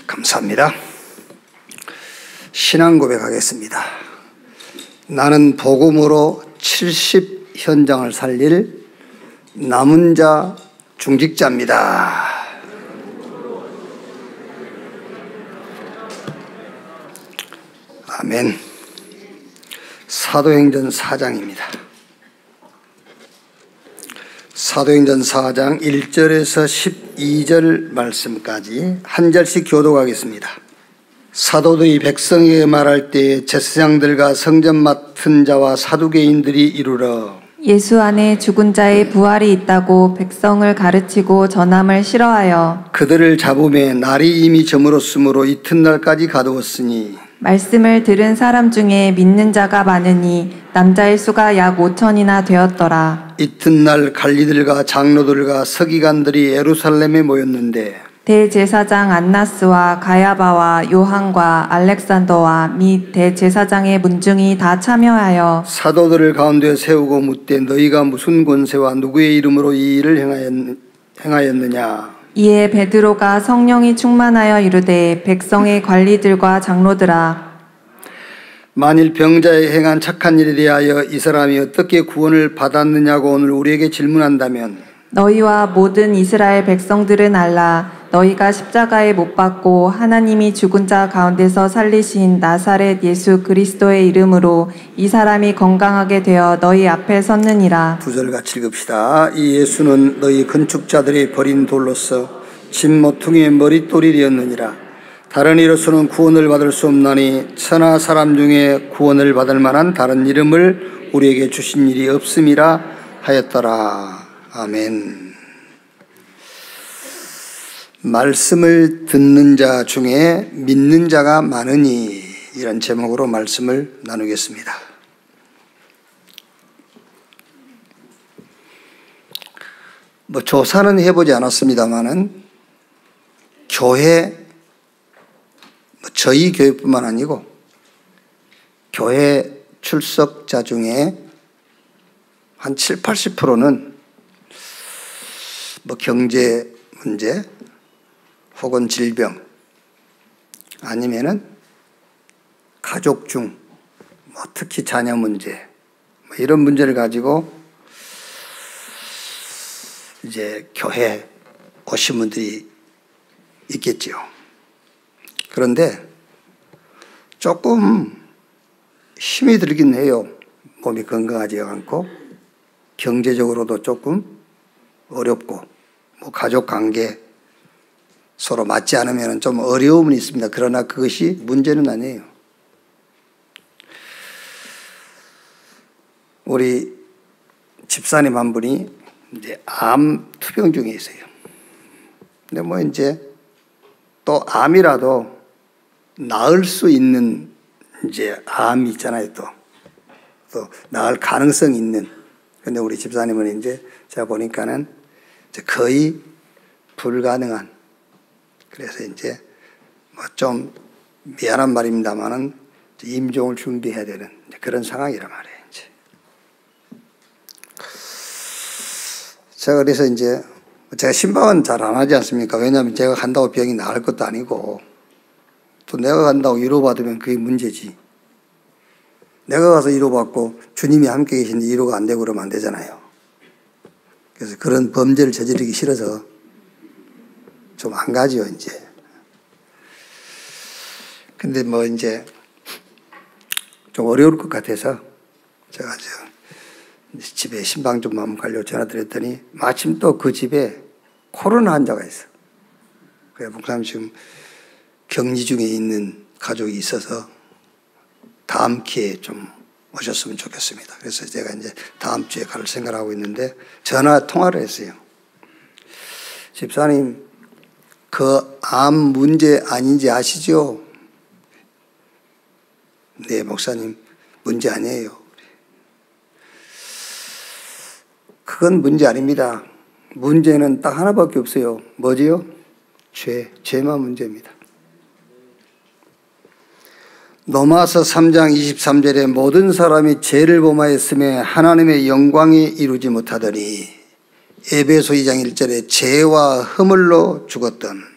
감사합니다. 신앙 고백하겠습니다. 나는 복음으로 70 현장을 살릴 남은 자 중직자입니다. 아멘. 사도행전 4장입니다. 사도행전 4장 1절에서 12절 말씀까지 한 절씩 교독하겠습니다. 사도들이 백성에게 말할 때에 제사장들과 성전 맡은 자와 사두개인들이 이르러 예수 안에 죽은 자의 부활이 있다고 백성을 가르치고 전함을 싫어하여 그들을 잡음에 날이 이미 저물었으므로 이튿날까지 가두었으니 말씀을 들은 사람 중에 믿는 자가 많으니 남자의 수가 약 5천이나 되었더라. 이튿날 관리들과 장로들과 서기관들이 예루살렘에 모였는데 대제사장 안나스와 가야바와 요한과 알렉산더와 및 대제사장의 문중이 다 참여하여 사도들을 가운데 세우고 묻되 너희가 무슨 권세와 누구의 이름으로 이 일을 행하였느냐. 이에 베드로가 성령이 충만하여 이르되 백성의 관리들과 장로들아, 만일 병자에 행한 착한 일에 대하여 이 사람이 어떻게 구원을 받았느냐고 오늘 우리에게 질문한다면 너희와 모든 이스라엘 백성들은 알라. 너희가 십자가에 못 박고 하나님이 죽은 자 가운데서 살리신 나사렛 예수 그리스도의 이름으로 이 사람이 건강하게 되어 너희 앞에 섰느니라. 9절 같이 읽읍시다. 이 예수는 너희 건축자들이 버린 돌로서 집 모퉁이의 머릿돌이 되었느니라. 다른 이로서는 구원을 받을 수 없나니 천하 사람 중에 구원을 받을 만한 다른 이름을 우리에게 주신 일이 없음이라 하였더라. 아멘. 말씀을 듣는 자 중에 믿는 자가 많으니, 이런 제목으로 말씀을 나누겠습니다. 조사는 해보지 않았습니다만은 교회, 저희 교회뿐만 아니고 교회 출석자 중에 한 7, 80%는 경제 문제 혹은 질병 아니면은 가족 중 특히 자녀 문제 이런 문제를 가지고 이제 교회 오신 분들이 있겠지요. 그런데 조금 힘이 들긴 해요. 몸이 건강하지 않고 경제적으로도 조금 어렵고 가족 관계 서로 맞지 않으면 좀 어려움은 있습니다. 그러나 그것이 문제는 아니에요. 우리 집사님 한 분이 이제 암 투병 중에 있어요. 근데 이제 또 암이라도 나을 수 있는 이제 암이 있잖아요. 또 나을 가능성이 있는. 근데 우리 집사님은 이제 제가 보니까는 이제 거의 불가능한. 그래서 이제 좀 미안한 말입니다만은 임종을 준비해야 되는 그런 상황이란 말이에요. 이제 제가 그래서 이제 제가 신방은 잘 안 하지 않습니까? 왜냐하면 제가 간다고 병이 나을 것도 아니고 또 내가 간다고 위로받으면 그게 문제지. 내가 가서 위로받고 주님이 함께 계신데 위로가 안 되고 그러면 안 되잖아요. 그래서 그런 범죄를 저지르기 싫어서 좀 안 가지요, 이제. 근데 이제 좀 어려울 것 같아서 제가 집에 신방 좀 마음 가려고 전화 드렸더니 마침 또 그 집에 코로나 환자가 있어. 그래서 목사님 지금 격리 중에 있는 가족이 있어서 다음 기회에 좀 오셨으면 좋겠습니다. 그래서 제가 이제 다음 주에 갈 생각을 하고 있는데 전화 통화를 했어요. 집사님, 그 암 문제 아닌지 아시죠? 네, 목사님, 문제 아니에요. 그건 문제 아닙니다. 문제는 딱 하나밖에 없어요. 뭐지요? 죄만 문제입니다. 로마서 3장 23절에 모든 사람이 죄를 범하였음에 하나님의 영광이 이루지 못하더니 에베소 2장 1절에 죄와 허물로 죽었던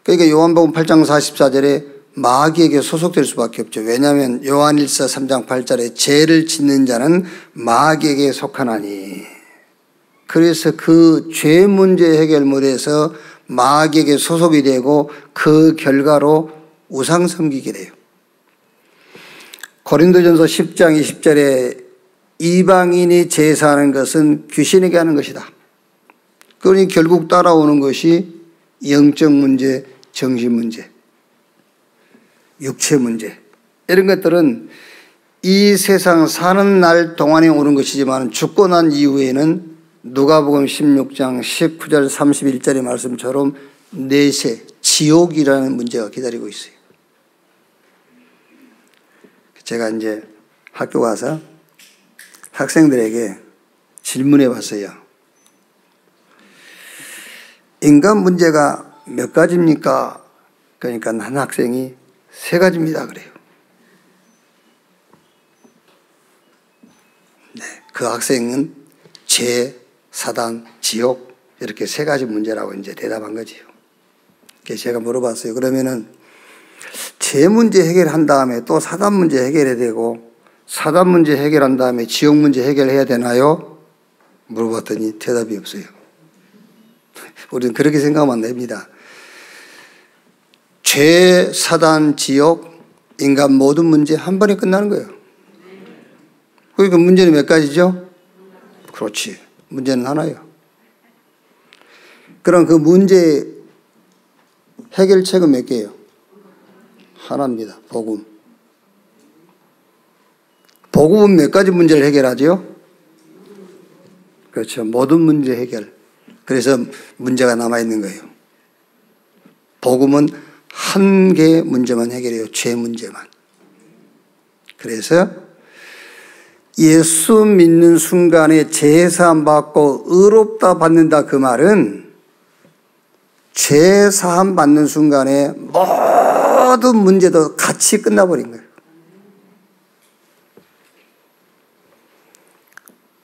그러니까 요한복음 8장 44절에 마귀에게 소속될 수밖에 없죠. 왜냐하면 요한일서 3장 8절에 죄를 짓는 자는 마귀에게 속하나니. 그래서 그 죄 문제 해결물에서 마귀에게 소속이 되고 그 결과로 우상 섬기게 돼요. 고린도전서 10장 20절에 이방인이 제사하는 것은 귀신에게 하는 것이다. 그러니 결국 따라오는 것이 영적 문제, 정신 문제, 육체 문제, 이런 것들은 이 세상 사는 날 동안에 오는 것이지만 죽고 난 이후에는 누가복음 16장 19절 31절의 말씀처럼 내세, 지옥이라는 문제가 기다리고 있어요. 제가 이제 학교 가서 학생들에게 질문해 봤어요. 인간 문제가 몇 가지입니까? 그러니까 한 학생이 3가지입니다. 그래요. 네, 그 학생은 죄, 사단, 지옥, 이렇게 3가지 문제라고 이제 대답한 거지요. 그래서 제가 물어봤어요. 그러면은 죄 문제 해결한 다음에 또 사단 문제 해결해야 되고, 사단 문제 해결한 다음에 지옥 문제 해결해야 되나요? 물어봤더니 대답이 없어요. 우리는 그렇게 생각하면 안 됩니다. 죄, 사단, 지옥, 인간 모든 문제 한 번에 끝나는 거예요. 그러니까 문제는 몇 가지죠? 그렇지. 문제는 하나예요. 그럼 그 문제 해결책은 몇 개예요? 하나입니다. 복음. 복음은 몇 가지 문제를 해결하죠? 그렇죠. 모든 문제 해결. 그래서 문제가 남아있는 거예요. 복음은 한 개의 문제만 해결해요. 죄 문제만. 그래서 예수 믿는 순간에 제사함 받고 의롭다 받는다, 그 말은 제사함 받는 순간에 모든 문제도 같이 끝나버린 거예요.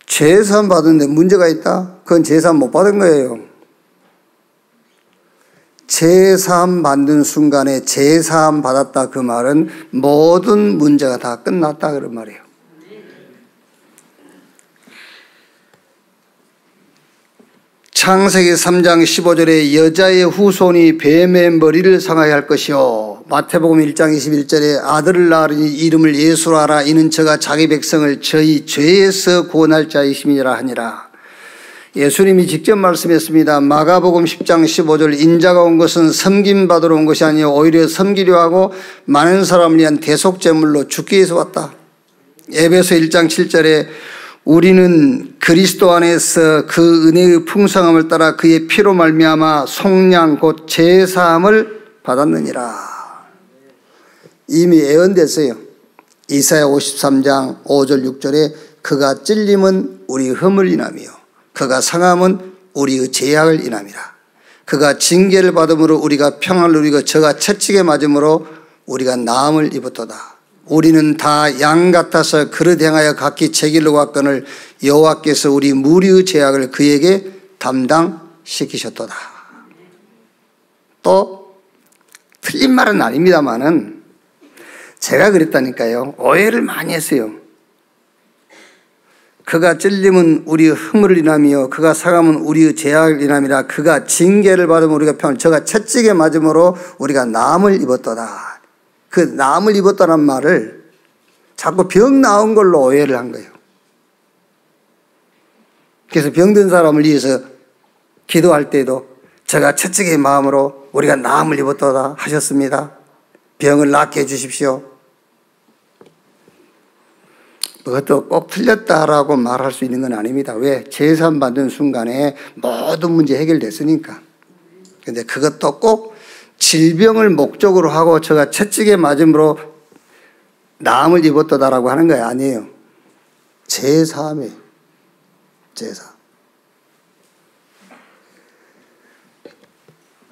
제사함 받는데 문제가 있다? 그건 제사함 못 받은 거예요. 제사함 받는 순간에 제사함 받았다, 그 말은 모든 문제가 다 끝났다, 그런 말이에요. 창세기 3장 15절에 여자의 후손이 뱀의 머리를 상하게 할 것이요, 마태복음 1장 21절에 아들을 낳으니 이름을 예수로 하라. 이는 저가 자기 백성을 저희 죄에서 구원할 자이심이라 하니라. 예수님이 직접 말씀했습니다. 마가복음 10장 15절 인자가 온 것은 섬김받으러 온 것이 아니요 오히려 섬기려 하고 많은 사람을 위한 대속제물로 죽기 위해서 왔다. 에베소 1장 7절에 우리는 그리스도 안에서 그 은혜의 풍성함을 따라 그의 피로 말미암아 속량 곧 제사함을 받았느니라. 이미 예언됐어요. 이사야 53장 5절 6절에 그가 찔림은 우리 허물 인함이요 그가 상함은 우리의 죄악을 인함이라. 그가 징계를 받음으로 우리가 평안을 누리고 저가 채찍에 맞음으로 우리가 나음을 입었도다. 우리는 다 양 같아서 그릇 행하여 각기 제 길로 갔거늘 여호와께서 우리 무리의 죄악을 그에게 담당시키셨도다. 또 틀린 말은 아닙니다만은 제가 그랬다니까요. 오해를 많이 했어요. 그가 찔림은 우리의 허물을 인함이요 그가 상함은 우리의 죄악을 인함이라. 그가 징계를 받으면 우리가 평안을, 저가 채찍에 맞음으로 우리가 나음을 입었도다. 그 나음을 입었다는 말을 자꾸 병 나은 걸로 오해를 한 거예요. 그래서 병든 사람을 위해서 기도할 때도 저가 채찍의 마음으로 우리가 나음을 입었도다 하셨습니다. 병을 낫게 해주십시오. 그것도 꼭 틀렸다라고 말할 수 있는 건 아닙니다. 왜? 제사함 받는 순간에 모든 문제 해결됐으니까. 근데 그것도 꼭 질병을 목적으로 하고 저가 채찍에 맞음으로 나음을 입었다라고 하는 거 아니에요. 제사함이에요. 제사.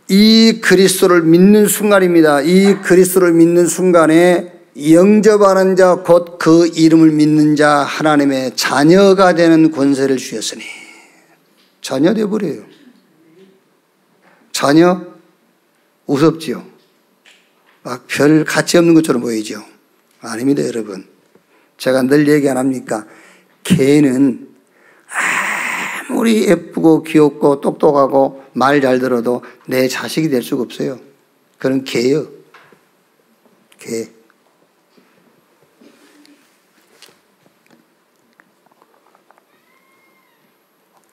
이 그리스도를 믿는 순간입니다. 이 그리스도를 믿는 순간에 영접하는 자 곧 그 이름을 믿는 자 하나님의 자녀가 되는 권세를 주셨으니 자녀 되어버려요. 자녀. 우습지요. 막 별 가치 없는 것처럼 보이죠. 아닙니다, 여러분. 제가 늘 얘기 안 합니까? 개는 아무리 예쁘고 귀엽고 똑똑하고 말 잘 들어도 내 자식이 될 수가 없어요. 그건 개요. 개.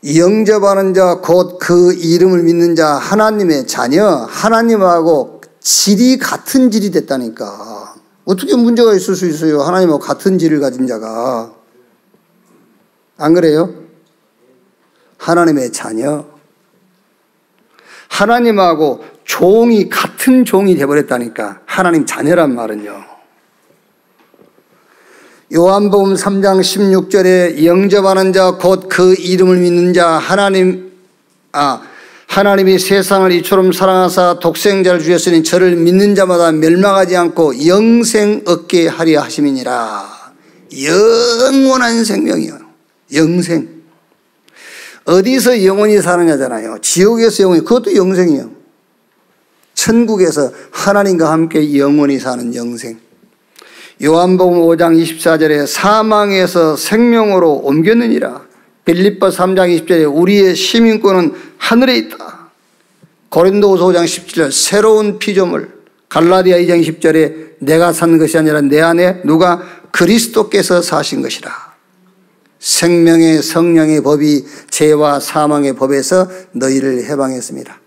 영접하는 자, 곧 그 이름을 믿는 자, 하나님의 자녀, 하나님하고 질이 같은 질이 됐다니까. 어떻게 문제가 있을 수 있어요? 하나님하고 같은 질을 가진 자가. 안 그래요? 하나님의 자녀. 하나님하고 종이 같은 종이 되어버렸다니까. 하나님 자녀란 말은요. 요한복음 3장 16절에 영접하는 자, 곧 그 이름을 믿는 자, 하나님이 세상을 이처럼 사랑하사 독생자를 주셨으니 저를 믿는 자마다 멸망하지 않고 영생 얻게 하려 하심이니라. 영원한 생명이요. 영생. 어디서 영원히 사느냐잖아요. 지옥에서 영원히, 그것도 영생이요. 천국에서 하나님과 함께 영원히 사는 영생. 요한복음 5장 24절에 사망에서 생명으로 옮겼느니라. 빌립보 3장 20절에 우리의 시민권은 하늘에 있다. 고린도후서 5장 17절 새로운 피조물. 갈라디아 2장 10절에 내가 산 것이 아니라 내 안에 누가 그리스도께서 사신 것이라. 생명의 성령의 법이 죄와 사망의 법에서 너희를 해방했습니다.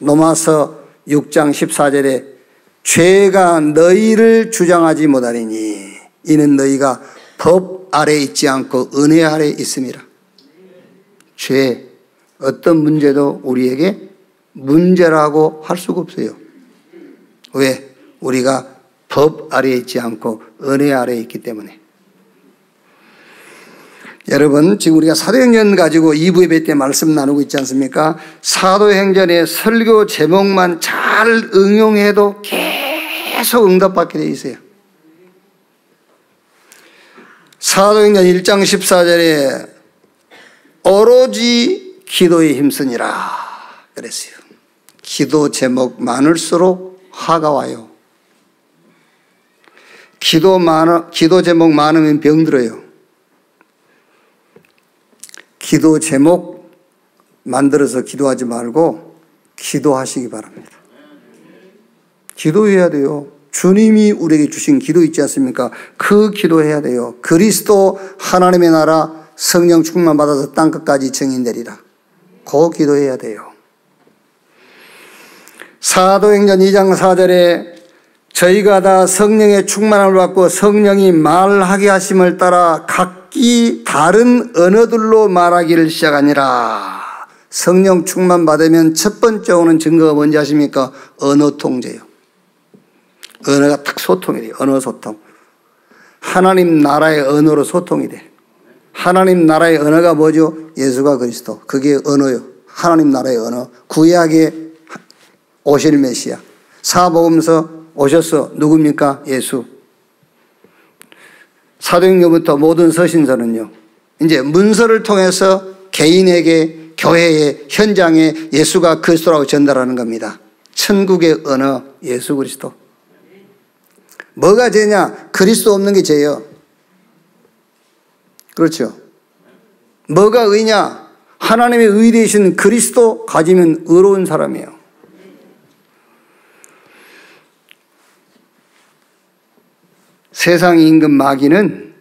로마서 6장 14절에 죄가 너희를 주장하지 못하리니 이는 너희가 법 아래 있지 않고 은혜 아래 있음이라. 죄, 어떤 문제도 우리에게 문제라고 할 수가 없어요. 왜? 우리가 법 아래 있지 않고 은혜 아래 있기 때문에. 여러분, 지금 우리가 사도행전 가지고 2부 예배 때 말씀 나누고 있지 않습니까? 사도행전의 설교 제목만 잘 응용해도 계속 응답받게 돼 있어요. 사도행전 1장 14절에 오로지 기도에 힘쓰니라 그랬어요. 기도 제목 많을수록 화가 와요. 기도 제목 많으면 병들어요. 기도 제목 만들어서 기도하지 말고 기도하시기 바랍니다. 기도해야 돼요. 주님이 우리에게 주신 기도 있지 않습니까? 그 기도해야 돼요. 그리스도 하나님의 나라 성령 충만 받아서 땅끝까지 증인되리라. 그 기도해야 돼요. 사도행전 2장 4절에 저희가 다 성령의 충만함을 받고 성령이 말하게 하심을 따라 각기 다른 언어들로 말하기를 시작하니라. 성령 충만 받으면 첫 번째 오는 증거가 뭔지 아십니까? 언어 통제요. 언어가 딱 소통이 돼요. 언어 소통. 하나님 나라의 언어로 소통이 돼. 하나님 나라의 언어가 뭐죠? 예수가 그리스도. 그게 언어요. 하나님 나라의 언어. 구약에 오실 메시아. 사복음서 오셨어. 누굽니까? 예수. 사도행전부터 모든 서신서는요. 이제 문서를 통해서 개인에게, 교회에, 현장에 예수가 그리스도라고 전달하는 겁니다. 천국의 언어 예수 그리스도. 뭐가 죄냐? 그리스도 없는 게 죄예요. 그렇죠? 뭐가 의냐? 하나님의 의 되신 그리스도 가지면 의로운 사람이에요. 세상 임금 마귀는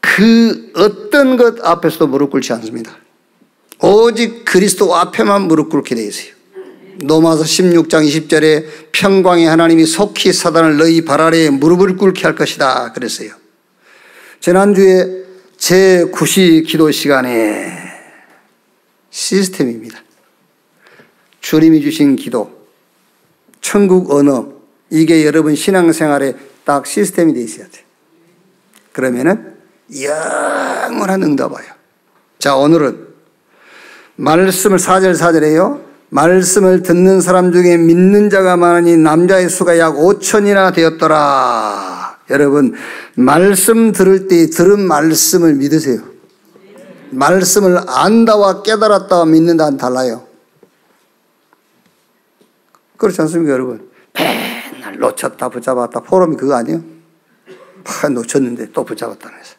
그 어떤 것 앞에서도 무릎 꿇지 않습니다. 오직 그리스도 앞에만 무릎 꿇게 되어 있어요. 로마서 16장 20절에 평강의 하나님이 속히 사단을 너희 발 아래에 무릎을 꿇게 할 것이다 그랬어요. 지난주에 제9시 기도 시간에 시스템입니다. 주님이 주신 기도, 천국 언어, 이게 여러분 신앙생활에 딱 시스템이 되어 있어야 돼요. 그러면은 영원한 응답 와요. 자, 오늘은 말씀을 4절에요. 말씀을 듣는 사람 중에 믿는 자가 많으니 남자의 수가 약 5천이나 되었더라. 여러분, 말씀 들을 때 들은 말씀을 믿으세요. 말씀을 안다와 깨달았다와 믿는다는 달라요. 그렇지 않습니까, 여러분? 맨날 놓쳤다 붙잡았다. 포럼이 그거 아니에요? 놓쳤는데 또 붙잡았다면서.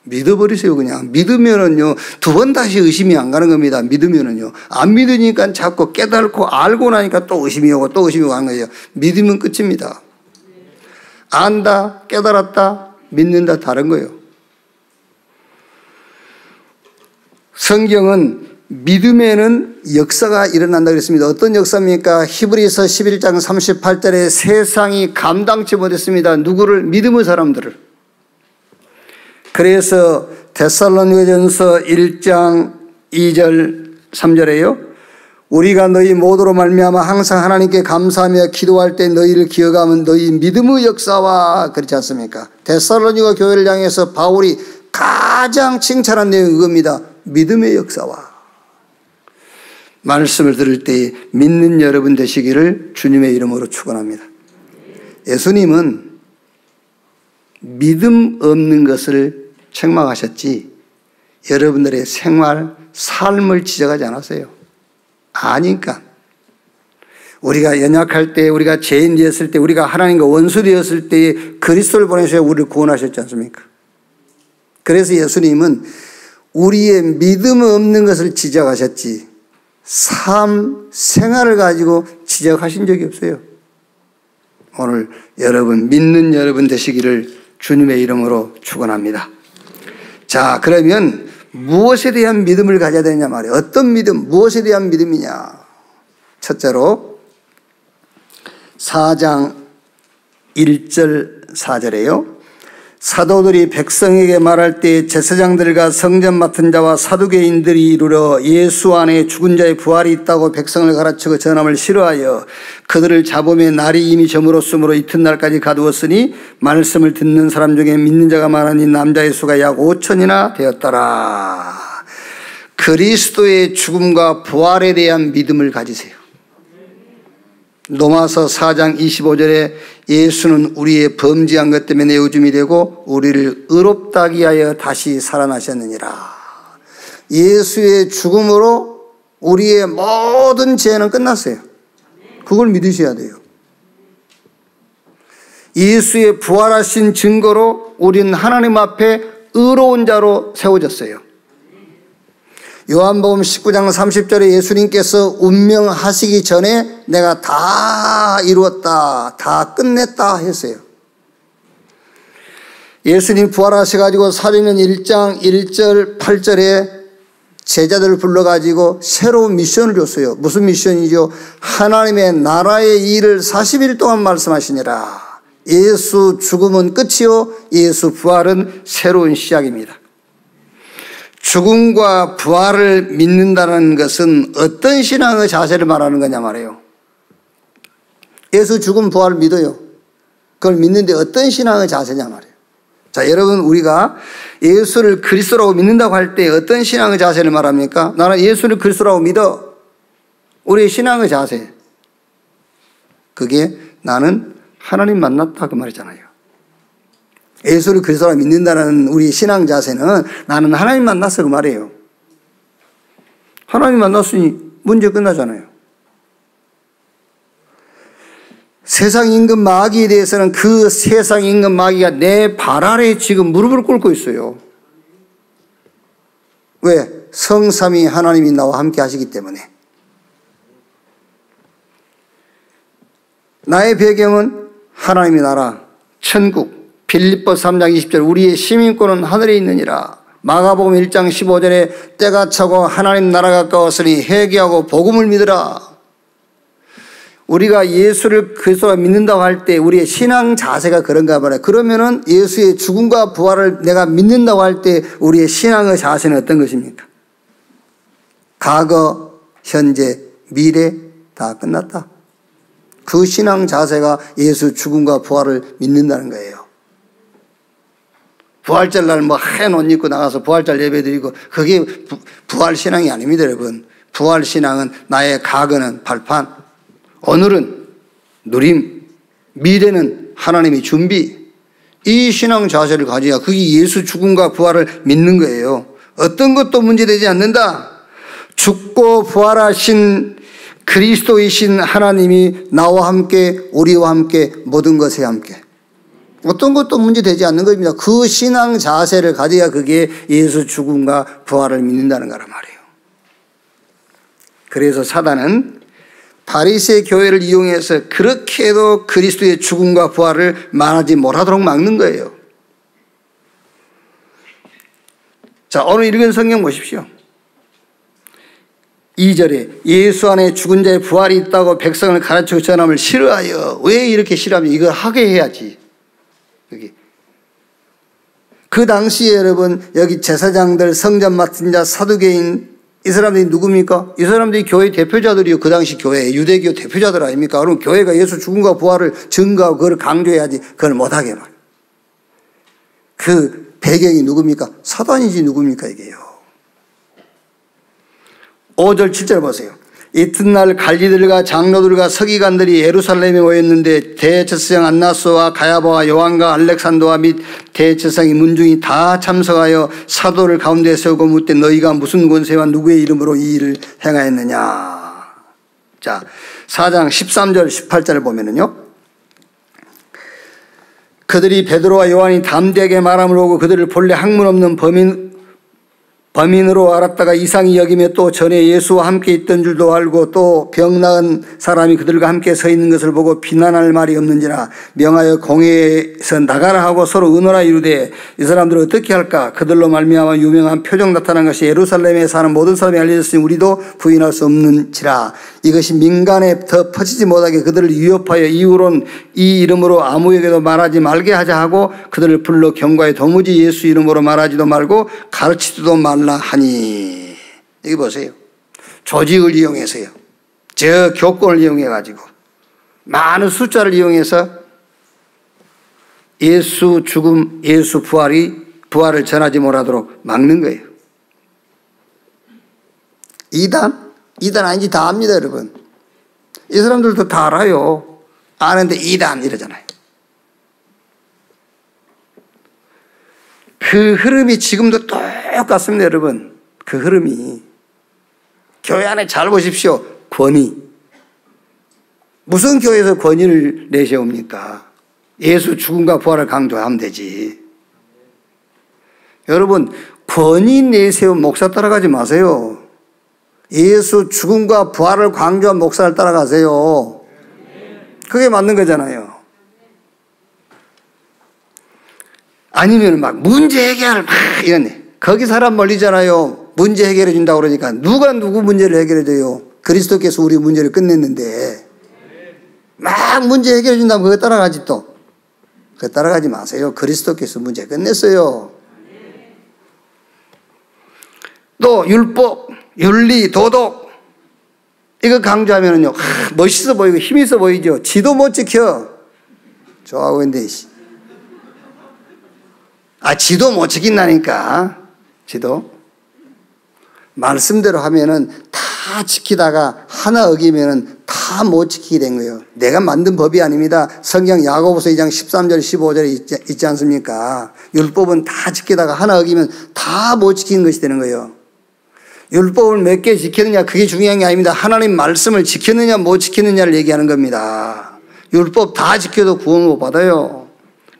믿어버리세요, 그냥. 믿으면은요, 두 번 다시 의심이 안 가는 겁니다. 믿으면은요. 안 믿으니까 자꾸 깨달고 알고 나니까 또 의심이 오고 또 의심이 오고 하는 거예요. 믿으면 끝입니다. 안다, 깨달았다, 믿는다, 다른 거예요. 성경은 믿음에는 역사가 일어난다 그랬습니다. 어떤 역사입니까? 히브리서 11장 38절에 세상이 감당치 못했습니다. 누구를? 믿음의 사람들을. 그래서 데살로니가전서 1장 2절 3절에요. 우리가 너희 모두로 말미암아 항상 하나님께 감사하며 기도할 때 너희를 기억하면 너희 믿음의 역사와 그렇지 않습니까? 데살로니가 교회를 향해서 바울이 가장 칭찬한 내용이 그겁니다. 믿음의 역사와. 말씀을 들을 때 믿는 여러분 되시기를 주님의 이름으로 축원합니다. 예수님은 믿음 없는 것을 책망하셨지 여러분들의 생활, 삶을 지적하지 않았어요. 아니까. 우리가 연약할 때, 우리가 죄인 되었을 때, 우리가 하나님과 원수 되었을 때 그리스도를 보내셔서 우리를 구원하셨지 않습니까? 그래서 예수님은 우리의 믿음 없는 것을 지적하셨지 삶, 생활을 가지고 지적하신 적이 없어요. 오늘 여러분, 믿는 여러분 되시기를 주님의 이름으로 축원합니다. 자, 그러면 무엇에 대한 믿음을 가져야 되느냐 말이에요. 어떤 믿음, 무엇에 대한 믿음이냐. 첫째로 4장 1절 4절에요. 사도들이 백성에게 말할 때 제사장들과 성전 맡은 자와 사두개인들이 이르러 예수 안에 죽은 자의 부활이 있다고 백성을 가르치고 전함을 싫어하여 그들을 잡음에 날이 이미 저물었으므로 이튿날까지 가두었으니 말씀을 듣는 사람 중에 믿는 자가 많으니 남자의 수가 약 5천이나 되었더라. 그리스도의 죽음과 부활에 대한 믿음을 가지세요. 로마서 4장 25절에 예수는 우리의 범죄한 것 때문에 내어줌이 되고 우리를 의롭다 하기 위하여 다시 살아나셨느니라. 예수의 죽음으로 우리의 모든 죄는 끝났어요. 그걸 믿으셔야 돼요. 예수의 부활하신 증거로 우리는 하나님 앞에 의로운 자로 세워졌어요. 요한복음 19장 30절에 예수님께서 운명하시기 전에 내가 다 이루었다, 다 끝냈다 했어요. 예수님 부활하셔가지고 사도행전 1장 1절 8절에 제자들을 불러가지고 새로운 미션을 줬어요. 무슨 미션이죠? 하나님의 나라의 일을 40일 동안 말씀하시니라. 예수 죽음은 끝이요, 예수 부활은 새로운 시작입니다. 죽음과 부활을 믿는다는 것은 어떤 신앙의 자세를 말하는 거냐 말이에요. 예수 죽음 부활을 믿어요. 그걸 믿는데 어떤 신앙의 자세냐 말이에요. 자, 여러분, 우리가 예수를 그리스도라고 믿는다고 할 때 어떤 신앙의 자세를 말합니까? 나는 예수를 그리스도라고 믿어. 우리의 신앙의 자세. 그게 나는 하나님 만났다 그 말이잖아요. 예수를 그리스도라고 믿는다는 우리 신앙 자세는 나는 하나님 만났어 그 말이에요. 하나님 만났으니 문제 끝나잖아요. 세상 임금 마귀에 대해서는 그 세상 임금 마귀가 내 발 아래에 지금 무릎을 꿇고 있어요. 왜? 성삼위 하나님이 나와 함께 하시기 때문에. 나의 배경은 하나님의 나라, 천국. 빌립보 3장 20절 우리의 시민권은 하늘에 있느니라. 마가복음 1장 15절에 때가 차고 하나님 나라가 가까웠으니 회개하고 복음을 믿으라. 우리가 예수를 그리스도로 믿는다고 할 때 우리의 신앙 자세가 그런가 봐요. 그러면은 예수의 죽음과 부활을 내가 믿는다고 할 때 우리의 신앙의 자세는 어떤 것입니까? 과거, 현재, 미래 다 끝났다. 그 신앙 자세가 예수 죽음과 부활을 믿는다는 거예요. 부활절 날 뭐 하얀 옷 입고 나가서 부활절 예배 드리고 그게 부활 신앙이 아닙니다, 여러분. 부활 신앙은 나의 과거는 발판, 오늘은 누림, 미래는 하나님의 준비. 이 신앙 자세를 가져야 그게 예수 죽음과 부활을 믿는 거예요. 어떤 것도 문제되지 않는다. 죽고 부활하신 그리스도이신 하나님이 나와 함께 우리와 함께 모든 것에 함께 어떤 것도 문제되지 않는 겁니다. 그 신앙 자세를 가져야 그게 예수 죽음과 부활을 믿는다는 거란 말이에요. 그래서 사단은 바리새 교회를 이용해서 그렇게 해도 그리스도의 죽음과 부활을 말하지 못하도록 막는 거예요. 자, 오늘 읽은 성경 보십시오. 2절에 예수 안에 죽은 자의 부활이 있다고 백성을 가르치고 전함을 싫어하여. 왜 이렇게 싫어하면 이걸 하게 해야지. 여기. 그 당시에 여러분 여기 제사장들, 성전 맡은 자, 사두개인 이 사람들이 누굽니까? 이 사람들이 교회 대표자들이요. 그 당시 교회 유대교 대표자들 아닙니까? 그럼 교회가 예수 죽음과 부활을 증거하고 그걸 강조해야지 그걸 못하게 말이에요. 그 배경이 누굽니까? 사단이지 누굽니까 이게요. 5절 7절 보세요. 이튿날 관리들과 장로들과 서기관들이 예루살렘에 모였는데 대제사장 안나스와 가야바와 요한과 알렉산더와 및 대제사장이 문중이 다 참석하여 사도를 가운데 세우고 묻되 너희가 무슨 권세와 누구의 이름으로 이 일을 행하였느냐. 자, 4장 13절 18절을 보면은요. 그들이 베드로와 요한이 담대하게 말함을 보고 그들을 본래 학문 없는 범인으로 알았다가 이상히 여기며 또 전에 예수와 함께 있던 줄도 알고 또 병 나은 사람이 그들과 함께 서 있는 것을 보고 비난할 말이 없는지라 명하여 공회에서 나가라 하고 서로 의논하 이르되 이 사람들을 어떻게 할까? 그들로 말미암아 유명한 표적 나타난 것이 예루살렘에 사는 모든 사람이 알려졌으니 우리도 부인할 수 없는지라. 이것이 민간에 더 퍼지지 못하게 그들을 위협하여 이후론 이 이름으로 아무에게도 말하지 말게 하자 하고 그들을 불러 경고하여 도무지 예수 이름으로 말하지도 말고 가르치지도 말라 하니. 여기 보세요. 조직을 이용해서요. 저 교권을 이용해 가지고 많은 숫자를 이용해서 예수 죽음, 예수 부활을 전하지 못하도록 막는 거예요. 이단 아닌지 다 압니다, 여러분. 이 사람들도 다 알아요. 아는데 이단 이러잖아요. 그 흐름이 지금도 똑같습니다, 여러분. 그 흐름이. 교회 안에 잘 보십시오. 권위. 무슨 교회에서 권위를 내세웁니까? 예수 죽음과 부활을 강조하면 되지. 여러분, 권위 내세운 목사 따라가지 마세요. 예수 죽음과 부활을 강조한 목사를 따라가세요. 그게 맞는 거잖아요. 아니면 막 문제 해결 이런 거기 사람 멀리잖아요. 문제 해결해 준다고 그러니까 누가 누구 문제를 해결해 줘요? 그리스도께서 우리 문제를 끝냈는데 막 문제 해결해 준다면 그거 따라가지 또. 그거 따라가지 마세요. 그리스도께서 문제 끝냈어요. 또 율법, 윤리, 도덕 이거 강조하면은요 멋있어 보이고 힘 있어 보이죠. 지도 못 지켜. 좋아하고 있는데 지도 못 지킨다니까. 지도 말씀대로 하면은 다 지키다가 하나 어기면은 다 못 지키게 된 거예요. 내가 만든 법이 아닙니다. 성경 야고보서 2장 13절 15절에 있지 않습니까? 율법은 다 지키다가 하나 어기면 다 못 지키는 것이 되는 거예요. 율법을 몇 개 지켰느냐 그게 중요한 게 아닙니다. 하나님 말씀을 지켰느냐 못 지켰느냐를 얘기하는 겁니다. 율법 다 지켜도 구원 못 받아요.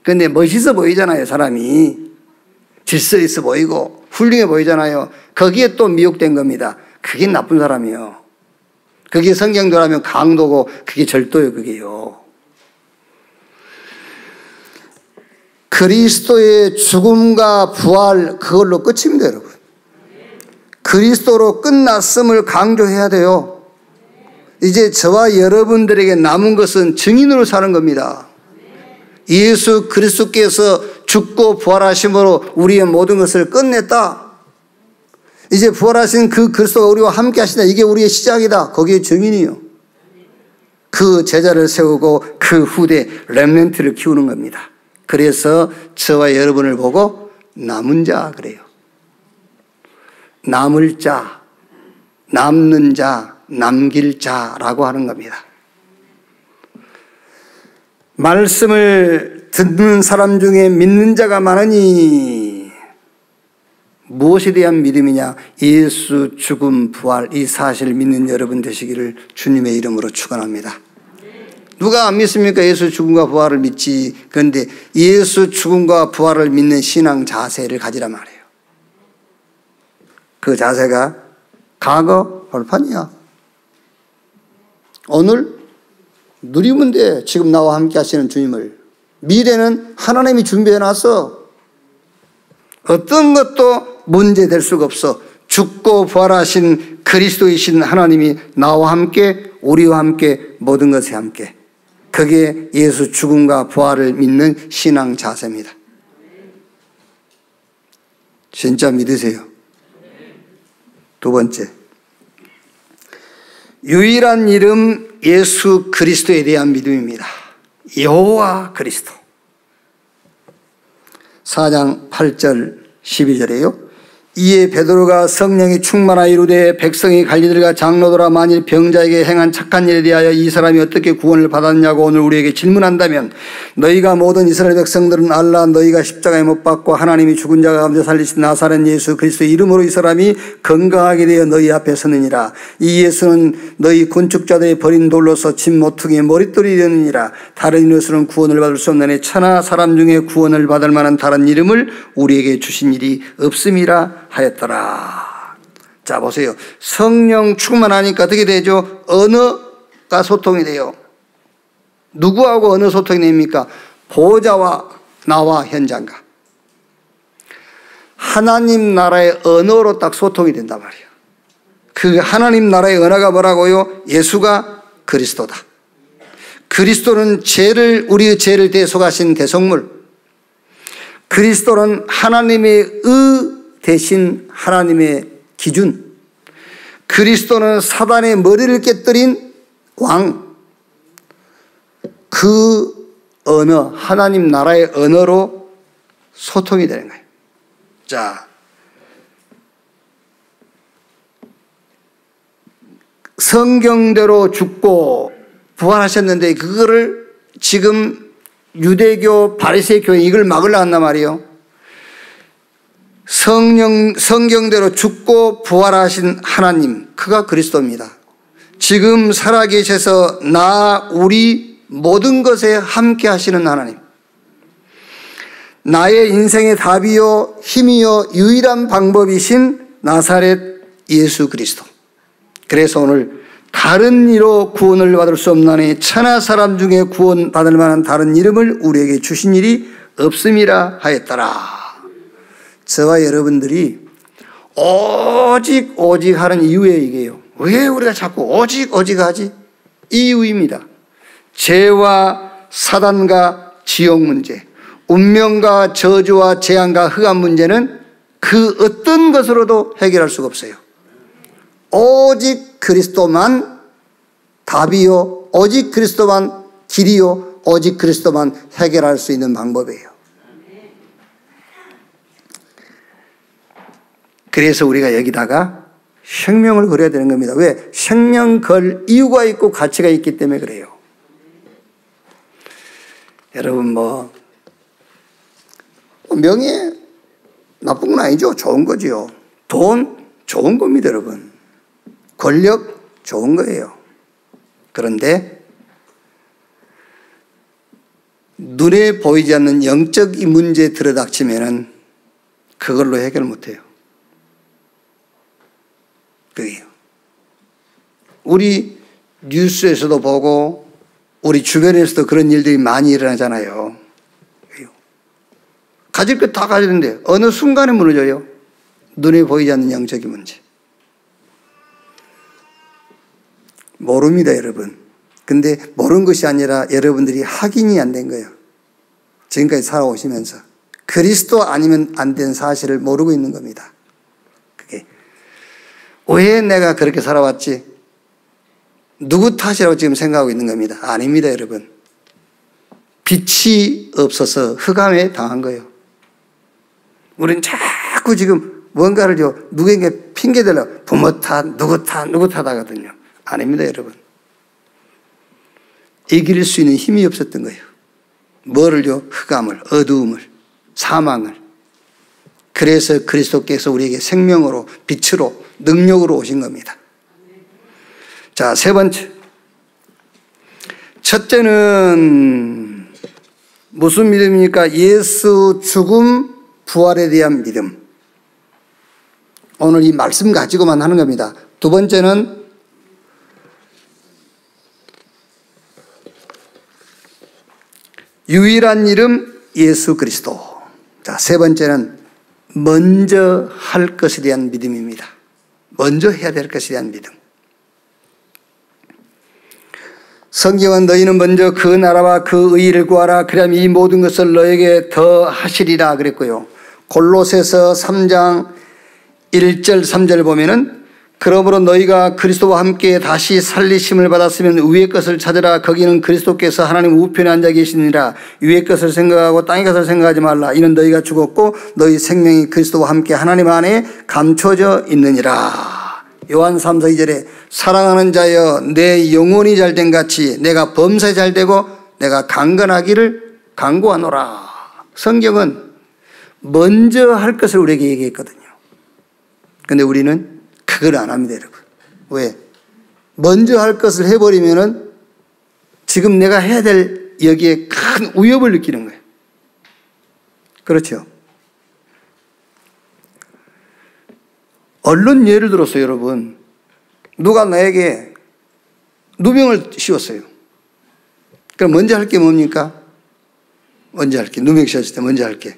그런데 멋있어 보이잖아요. 사람이 질서 있어 보이고 훌륭해 보이잖아요. 거기에 또 미혹된 겁니다. 그게 나쁜 사람이에요. 그게 성경대로라면 강도고 그게 절도예요. 그게요. 그리스도의 죽음과 부활 그걸로 끝입니다. 여러분. 그리스도로 끝났음을 강조해야 돼요. 이제 저와 여러분들에게 남은 것은 증인으로 사는 겁니다. 예수 그리스도께서 죽고 부활하심으로 우리의 모든 것을 끝냈다. 이제 부활하신 그 그리스도가 우리와 함께 하시다. 이게 우리의 시작이다. 거기에 증인이요. 그 제자를 세우고 그 후대 렘넌트를 키우는 겁니다. 그래서 저와 여러분을 보고 남은 자 그래요. 남을 자, 남는 자, 남길 자라고 하는 겁니다. 말씀을 듣는 사람 중에 믿는 자가 많으니 무엇에 대한 믿음이냐? 예수 죽음 부활 이 사실을 믿는 여러분 되시기를 주님의 이름으로 축원합니다. 누가 안 믿습니까? 예수 죽음과 부활을 믿지. 그런데 예수 죽음과 부활을 믿는 신앙 자세를 가지란 말이에요. 그 자세가 과거 벌판이야. 오늘 누리면 돼. 지금 나와 함께 하시는 주님을. 미래는 하나님이 준비해 놨어. 어떤 것도 문제될 수가 없어. 죽고 부활하신 그리스도이신 하나님이 나와 함께, 우리와 함께, 모든 것에 함께. 그게 예수 죽음과 부활을 믿는 신앙 자세입니다. 진짜 믿으세요? 두 번째, 유일한 이름 예수 그리스도에 대한 믿음입니다. 여호와 그리스도. 4장 8절 12절에요. 이에 베드로가 성령이 충만하여 이르되 백성이 관리들과 장로들아 만일 병자에게 행한 착한 일에 대하여 이 사람이 어떻게 구원을 받았냐고 오늘 우리에게 질문한다면 너희가 모든 이스라엘 백성들은 알라. 너희가 십자가에 못 박고 하나님이 죽은 자 가운데 살리신 나사렛 예수 그리스도의 이름으로 이 사람이 건강하게 되어 너희 앞에 서느니라. 이 예수는 너희 건축자들이 버린 돌로서 집 모퉁이에 머릿돌이 되느니라. 다른 이로서는 구원을 받을 수 없나니 천하 사람 중에 구원을 받을 만한 다른 이름을 우리에게 주신 일이 없음이라 하였더라. 자, 보세요. 성령 충만하니까 어떻게 되죠? 언어가 소통이 돼요. 누구하고 언어 소통이 됩니까? 보호자와 나와 현장과. 하나님 나라의 언어로 딱 소통이 된단 말이에요. 그 하나님 나라의 언어가 뭐라고요? 예수가 그리스도다. 그리스도는 우리의 죄를 대속하신 대속물. 그리스도는 하나님의 대신 하나님의 기준. 그리스도는 사단의 머리를 깨뜨린 왕. 그 언어, 하나님 나라의 언어로 소통이 되는 거예요. 자, 성경대로 죽고 부활하셨는데 그거를 지금 유대교 바리새인 교회 이걸 막으려고 한단 말이에요. 성경대로 죽고 부활하신 하나님, 그가 그리스도입니다. 지금 살아계셔서 우리 모든 것에 함께 하시는 하나님. 나의 인생의 답이요 힘이요 유일한 방법이신 나사렛 예수 그리스도. 그래서 오늘 다른 이로 구원을 받을 수 없나니 천하 사람 중에 구원받을 만한 다른 이름을 우리에게 주신 일이 없음이라 하였더라. 저와 여러분들이 오직 하는 이유에 이게요. 왜 우리가 자꾸 오직 하지? 이유입니다. 죄와 사단과 지옥 문제, 운명과 저주와 재앙과 흑암 문제는 그 어떤 것으로도 해결할 수가 없어요. 오직 그리스도만 답이요, 오직 그리스도만 길이요, 오직 그리스도만 해결할 수 있는 방법이에요. 그래서 우리가 여기다가 생명을 걸어야 되는 겁니다. 왜? 생명 걸 이유가 있고 가치가 있기 때문에 그래요. 여러분 명예 나쁜 건 아니죠. 좋은 거지요. 돈 좋은 겁니다, 여러분. 권력 좋은 거예요. 그런데 눈에 보이지 않는 영적 문제에 들어닥치면은 그걸로 해결 못 해요. 그게요. 우리 뉴스에서도 보고 우리 주변에서도 그런 일들이 많이 일어나잖아요. 가질 것 다 가지는데 어느 순간에 무너져요. 눈에 보이지 않는 영적인 문제. 모릅니다, 여러분. 근데 모르는 것이 아니라 여러분들이 확인이 안 된 거예요. 지금까지 살아오시면서 그리스도 아니면 안 된 사실을 모르고 있는 겁니다. 그게 왜 내가 그렇게 살아왔지? 누구 탓이라고 지금 생각하고 있는 겁니다. 아닙니다, 여러분. 빛이 없어서 흑암에 당한 거예요. 우리는 자꾸 지금 뭔가를 누구에게 핑계대려고 부모 탓, 누구 탓 하거든요. 아닙니다, 여러분. 이길 수 있는 힘이 없었던 거예요. 뭐를요? 흑암을, 어두움을, 사망을. 그래서 그리스도께서 우리에게 생명으로, 빛으로, 능력으로 오신 겁니다. 자, 세 번째. 첫째는 무슨 믿음입니까? 예수 죽음, 부활에 대한 믿음. 오늘 이 말씀 가지고만 하는 겁니다. 두 번째는 유일한 이름 예수 그리스도. 자, 세 번째는 먼저 할 것에 대한 믿음입니다. 먼저 해야 될 것에 대한 믿음. 성경은 너희는 먼저 그 나라와 그 의를 구하라. 그리하면 이 모든 것을 너에게 더 하시리라 그랬고요. 골로새서 3장 1절 3절 보면은 그러므로 너희가 그리스도와 함께 다시 살리심을 받았으면 위의 것을 찾으라. 거기는 그리스도께서 하나님 우편에 앉아 계시니라. 위의 것을 생각하고 땅의 것을 생각하지 말라. 이는 너희가 죽었고 너희 생명이 그리스도와 함께 하나님 안에 감춰져 있느니라. 요한 3서 2절에 사랑하는 자여 내 영혼이 잘된 같이 내가 범사에 잘되고 내가 강건하기를 간구하노라. 성경은 먼저 할 것을 우리에게 얘기했거든요. 그런데 우리는 그걸 안 합니다, 여러분. 왜? 먼저 할 것을 해버리면은 지금 내가 해야 될 여기에 큰 위협을 느끼는 거예요. 그렇죠? 얼른 예를 들어서 여러분, 누가 나에게 누명을 씌웠어요. 그럼 먼저 할 게 뭡니까? 먼저 할 게, 누명 씌웠을 때 먼저 할 게.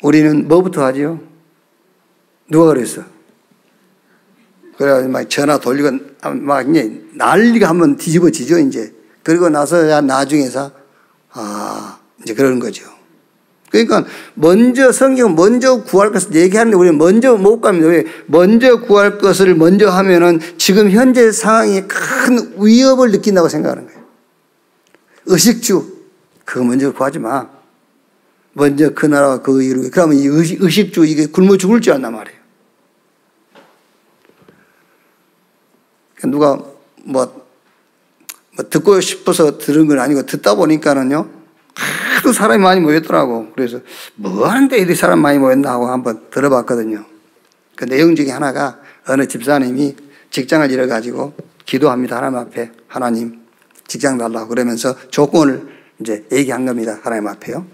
우리는 뭐부터 하지요? 누가 그랬어? 그래가지고 막 전화 돌리고 막 이제 난리가 한번 뒤집어지죠, 이제. 그리고 나서야 나중에서, 이제 그러는 거죠. 그러니까 먼저 성경 먼저 구할 것을 얘기하는데 우리는 먼저 못 갑니다. 왜? 먼저 구할 것을 먼저 하면은 지금 현재 상황이 큰 위협을 느낀다고 생각하는 거예요. 의식주, 그거 먼저 구하지 마. 먼저 그 나라와 그 의를. 그러면 이 의식주, 이게 굶어 죽을 줄 안단 말이에요. 누가 뭐 듣고 싶어서 들은 건 아니고 듣다 보니까는요, 하도 사람이 많이 모였더라고. 그래서 뭐 하는데 이리 사람 많이 모였나 하고 한번 들어봤거든요. 그 내용 중에 하나가 어느 집사님이 직장을 잃어가지고 기도합니다. 하나님 앞에. 하나님 직장 달라고 그러면서 조건을 이제 얘기한 겁니다. 하나님 앞에요.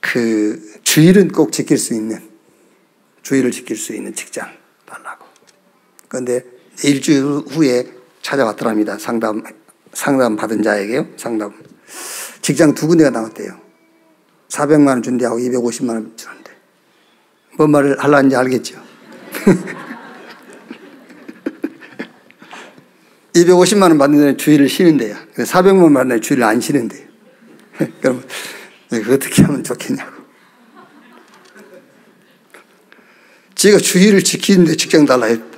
그 주일은 꼭 지킬 수 있는, 주일을 지킬 수 있는 직장 달라고. 그런데 일주일 후에 찾아왔더랍니다. 상담 받은 자에게요. 상담. 직장 두 군데가 나왔대요. 400만 원 준대하고 250만 원 주는데. 뭔 말을 하려는지 알겠죠? 250만 원 받는 데는 주일을 쉬는데요. 400만 원 받는 데는 주일을 안 쉬는데요. 그럼 어떻게 하면 좋겠냐고. 지가 주일을 지키는데 직장 달라 했다.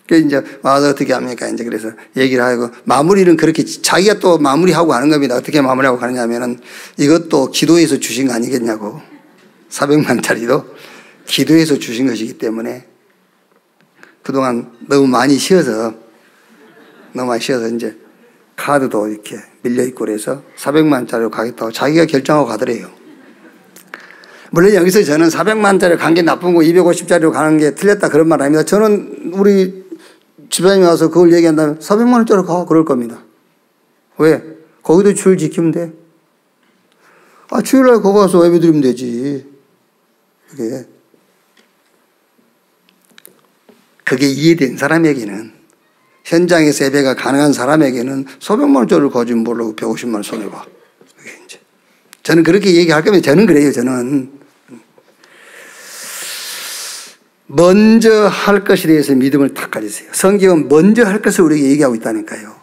그래서 이제 와서 어떻게 합니까? 이제 그래서 얘기를 하고, 마무리는 그렇게 자기가 또 마무리하고 가는 겁니다. 어떻게 마무리하고 가느냐 하면은 이것도 기도해서 주신 거 아니겠냐고. 400만짜리도 기도해서 주신 것이기 때문에 그동안 너무 많이 쉬어서 이제 카드도 이렇게 밀려있고 그래서 400만짜리로 가겠다고 자기가 결정하고 가더래요. 물론 여기서 저는 400만짜리 간 게 나쁜 거 250짜리로 가는 게 틀렸다 그런 말 아닙니다. 저는 우리 집사님이 와서 그걸 얘기한다면 400만 원짜리 가 그럴 겁니다. 왜? 거기도 주일 지키면 돼. 주일날 거기 가서 예배 드리면 되지. 그게 이해된 사람에게는, 현장에서 예배가 가능한 사람에게는 400만 원짜리를 가지면 모르고 150만 원 손해봐. 그게 이제. 저는 그렇게 얘기할 거면 저는 그래요. 저는 먼저 할 것에 대해서 믿음을 딱 가지세요. 성경은 먼저 할 것을 우리에게 얘기하고 있다니까요.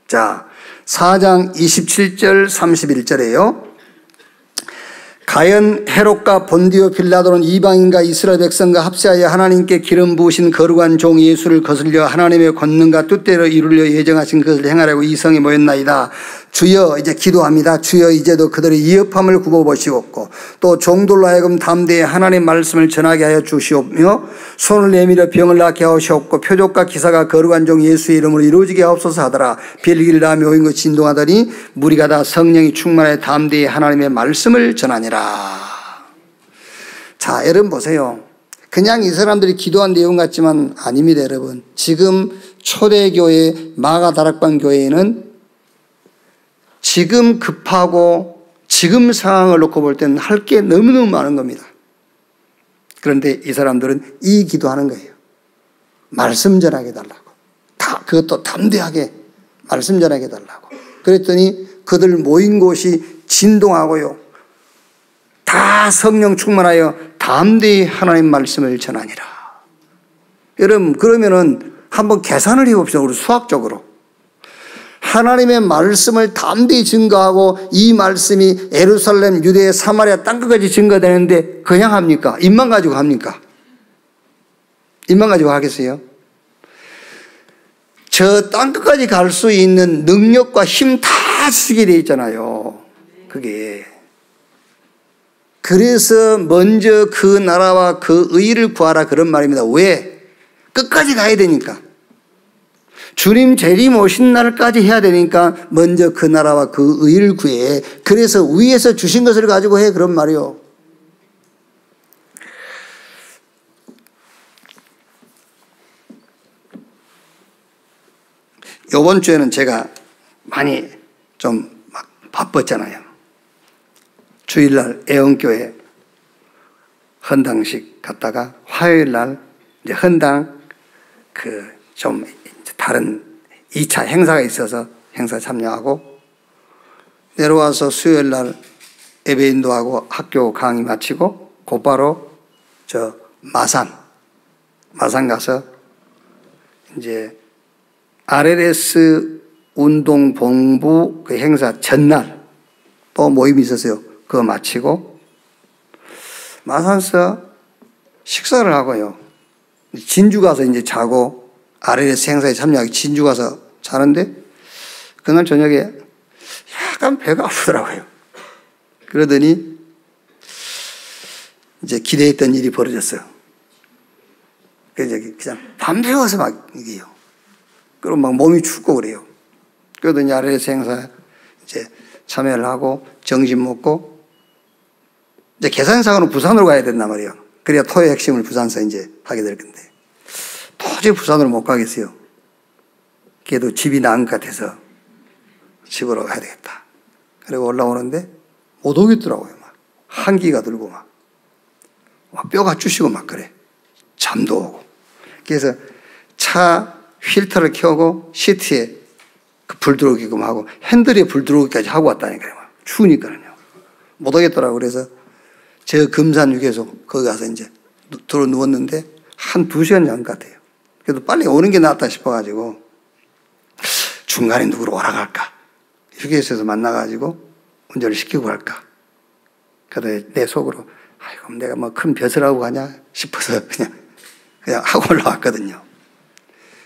자, 4장 27절 31절에요. 가연 헤롯과 본디오 빌라도는 이방인과 이스라엘 백성과 합세하여 하나님께 기름 부으신 거룩한 종 예수를 거슬려 하나님의 권능과 뜻대로 이루려 예정하신 것을 행하려고 이 성에 모였나이다. 주여 이제 기도합니다. 주여 이제도 그들의 위협함을 굽어보시옵고 또 종들로 하여금 담대히 하나님의 말씀을 전하게 하여 주시오며 손을 내밀어 병을 낫게 하시옵고 표적과 기사가 거룩한 종 예수의 이름으로 이루어지게 하옵소서 하더라. 빌기를 다 묘인 것 진동하더니 무리가 다 성령이 충만해 담대히 하나님의 말씀을 전하니라. 자, 여러분 보세요. 그냥 이 사람들이 기도한 내용 같지만 아닙니다, 여러분. 지금 초대교회 마가다락방 교회에는 지금 급하고 지금 상황을 놓고 볼 때는 할 게 너무너무 많은 겁니다. 그런데 이 사람들은 이 기도하는 거예요. 말씀 전하게 해달라고. 그것도 담대하게 말씀 전하게 해달라고. 그랬더니 그들 모인 곳이 진동하고요. 다 성령 충만하여 담대히 하나님 말씀을 전하니라. 여러분 그러면은 한번 계산을 해봅시다. 우리 수학적으로. 하나님의 말씀을 담대히 증거하고 이 말씀이 예루살렘, 유대, 사마리아 땅끝까지 증거되는데 그냥 합니까? 입만 가지고 합니까? 입만 가지고 하겠어요? 저 땅끝까지 갈 수 있는 능력과 힘 다 쓰게 돼 있잖아요. 그게. 그래서 먼저 그 나라와 그 의를 구하라 그런 말입니다. 왜? 끝까지 가야 되니까. 주님 재림 오신 날까지 해야 되니까 먼저 그 나라와 그 의를 구해. 그래서 위에서 주신 것을 가지고 해 그런 말이요. 이번 주에는 제가 많이 좀 막 바빴잖아요. 주일날 애원교회 헌당식 갔다가 화요일날 이제 헌당 좀 다른 2차 행사가 있어서 행사 참여하고 내려와서 수요일날 예배 인도하고 학교 강의 마치고 곧바로 저 마산 가서 이제 RLS 운동본부 그 행사 전날 또 모임이 있었어요. 그거 마치고 마산서 식사를 하고요. 진주 가서 이제 자고 RLS 행사에 참여하기 진주 가서 자는데 그날 저녁에 약간 배가 아프더라고요. 그러더니 이제 기대했던 일이 벌어졌어요. 그래서 그냥 밤새워서 막 이게요. 그럼 막 몸이 춥고 그래요. 그러더니 RLS 행사 이제 참여를 하고 점심 먹고 이제 계산상으로 부산으로 가야 된단 말이에요. 그래야 토의 핵심을 부산서 이제 하게 될 건데 도저히 부산으로 못 가겠어요. 그래도 집이 나은 것 같아서 집으로 가야 되겠다. 그리고 올라오는데 못 오겠더라고요. 막 한기가 들고 막 뼈가 쑤시고 막 그래. 잠도 오고. 그래서 차 필터를 켜고 시트에 그 불 들어오게끔 하고 핸들에 불 들어오기까지 하고 왔다니까요. 추우니까요. 못 오겠더라고요. 그래서 저 금산 휴게소 거기 가서 이제 들어 누웠는데 한 2시간 전 같아요. 그래도 빨리 오는 게 낫다 싶어가지고 중간에 누구를 오라 갈까? 휴게소에서 만나가지고 운전을 시키고 갈까? 그래서 내 속으로 아이고 내가 뭐 큰 벼슬 하고 가냐 싶어서 그냥 하고 올라왔거든요.